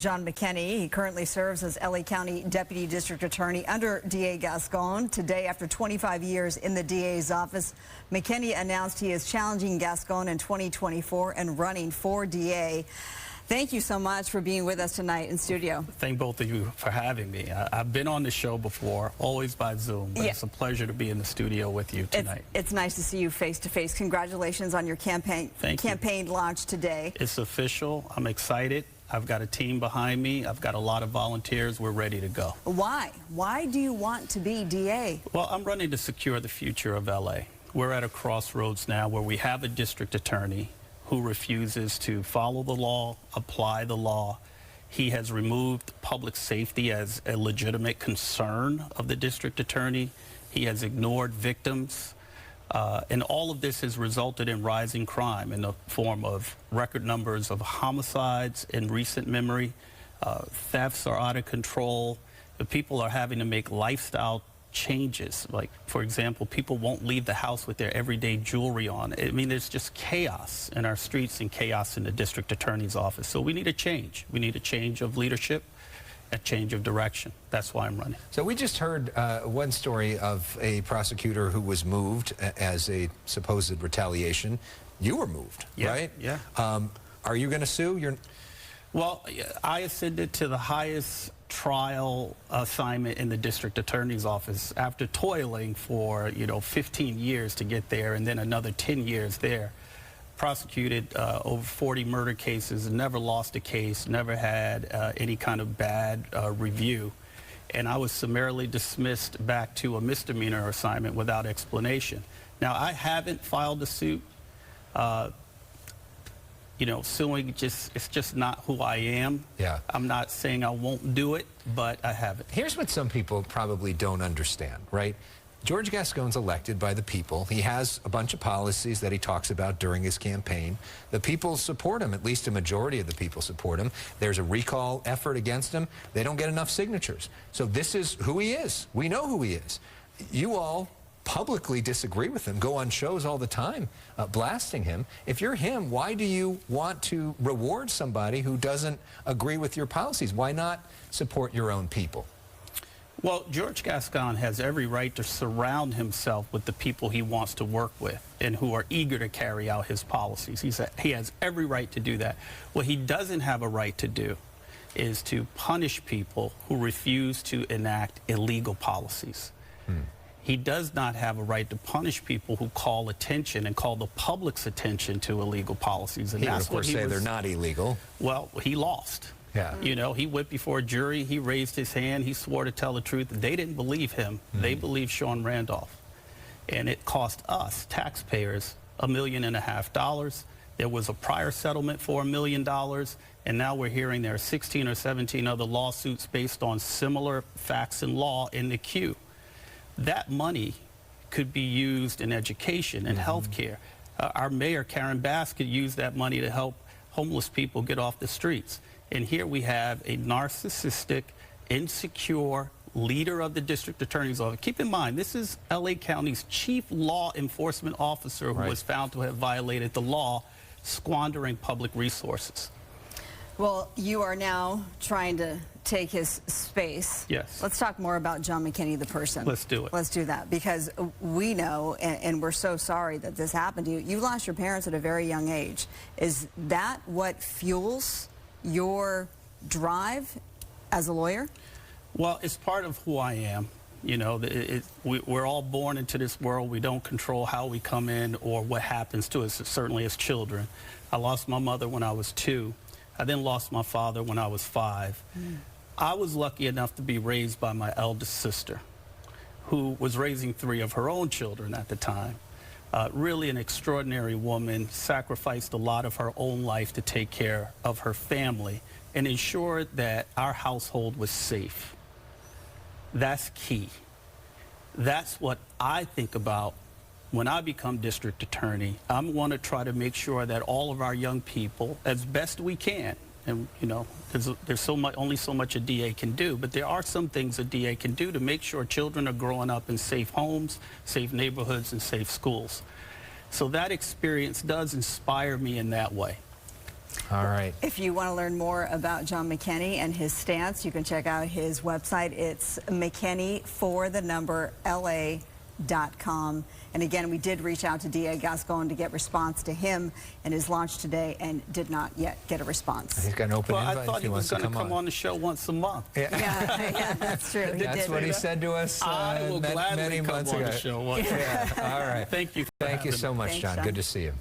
John McKinney. He currently serves as LA County Deputy District Attorney under DA Gascon. Today, after 25 years in the DA's office, McKinney announced he is challenging Gascon in 2024 and running for DA. Thank you so much for being with us tonight in studio. Thank both of you for having me. I've been on the show before, always by Zoom, but It's a pleasure to be in the studio with you tonight. It's nice to see you face to face. Congratulations on your campaign launch today. It's official. I'm excited. I've got a team behind me. I've got a lot of volunteers. We're ready to go. Why? Why do you want to be DA? Well, I'm running to secure the future of LA. We're at a crossroads now where we have a district attorney who refuses to follow the law, apply the law. He has removed public safety as a legitimate concern of the district attorney. He has ignored victims. And all of this has resulted in rising crime in the form of record numbers of homicides in recent memory. Thefts are out of control. The people are having to make lifestyle changes. Like, for example, people won't leave the house with their everyday jewelry on. I mean, there's just chaos in our streets and chaos in the district attorney's office. So we need a change. We need a change of leadership, a change of direction. That's why I'm running. So we just heard one story of a prosecutor who was moved as a supposed retaliation. You were moved, right? Yeah. Are you going to sue? Well, I ascended to the highest trial assignment in the district attorney's office after toiling for, 15 years to get there and then another 10 years there. Prosecuted over 40 murder cases, never lost a case, never had any kind of bad review. And I was summarily dismissed back to a misdemeanor assignment without explanation. Now, I haven't filed a suit. Suing it's just not who I am. Yeah. I'm not saying I won't do it, but I haven't. Here's what some people probably don't understand, right? George Gascon's elected by the people. He has a bunch of policies that he talks about during his campaign. The people support him. At least a majority of the people support him. There's a recall effort against him. They don't get enough signatures. So this is who he is. We know who he is. You all publicly disagree with him, go on shows all the time blasting him. If you're him, why do you want to reward somebody who doesn't agree with your policies? Why not support your own people? Well, George Gascon has every right to surround himself with the people he wants to work with and who are eager to carry out his policies. He has every right to do that. What he doesn't have a right to do is to punish people who refuse to enact illegal policies. He does not have a right to punish people who call attention and call the public's attention to illegal policies. And he would, of course, say they're not illegal. Well, he lost. Yeah. He went before a jury, he raised his hand, he swore to tell the truth. They didn't believe him. They believed Sean Randolph. And it cost us, taxpayers, $1.5 million. There was a prior settlement for $1 million, and now we're hearing there are 16 or 17 other lawsuits based on similar facts and law in the queue. That money could be used in education and health care. Our mayor, Karen Bass, could use that money to help homeless people get off the streets. And here we have a narcissistic, insecure leader of the district attorney's office. Keep in mind, this is LA County's chief law enforcement officer who was found to have violated the law, squandering public resources. Well, you are now trying to take his space. Yes. Let's talk more about John McKinney, the person. Let's do it. Let's do that, because we know, and we're so sorry that this happened to you. You lost your parents at a very young age. Is that what fuels your drive as a lawyer? Well, it's part of who I am. We're all born into this world. We don't control how we come in or what happens to us, certainly as children. I lost my mother when I was 2. I then lost my father when I was 5. I was lucky enough to be raised by my eldest sister, who was raising 3 of her own children at the time. Really an extraordinary woman, sacrificed a lot of her own life to take care of her family and ensure that our household was safe. That's key. That's what I think about when I become district attorney. I'm going to try to make sure that all of our young people, as best we can, and there's only so much a DA can do, but there are some things a DA can do to make sure children are growing up in safe homes, safe neighborhoods, and safe schools. So that experience does inspire me in that way. All right. If you want to learn more about John McKinney and his stance, you can check out his website. It's McKinney4LA.com. And again, we did reach out to DA Gascon to get response to him and his launch today and did not yet get a response. He's got an open invite. I thought he was going to come on the show once a month. Yeah, that's true. That's what he said to us I will gladly many come months on ago. the show once. Yeah. All right. Thank you. Thank you so much, Thanks, John. John. Good to see you.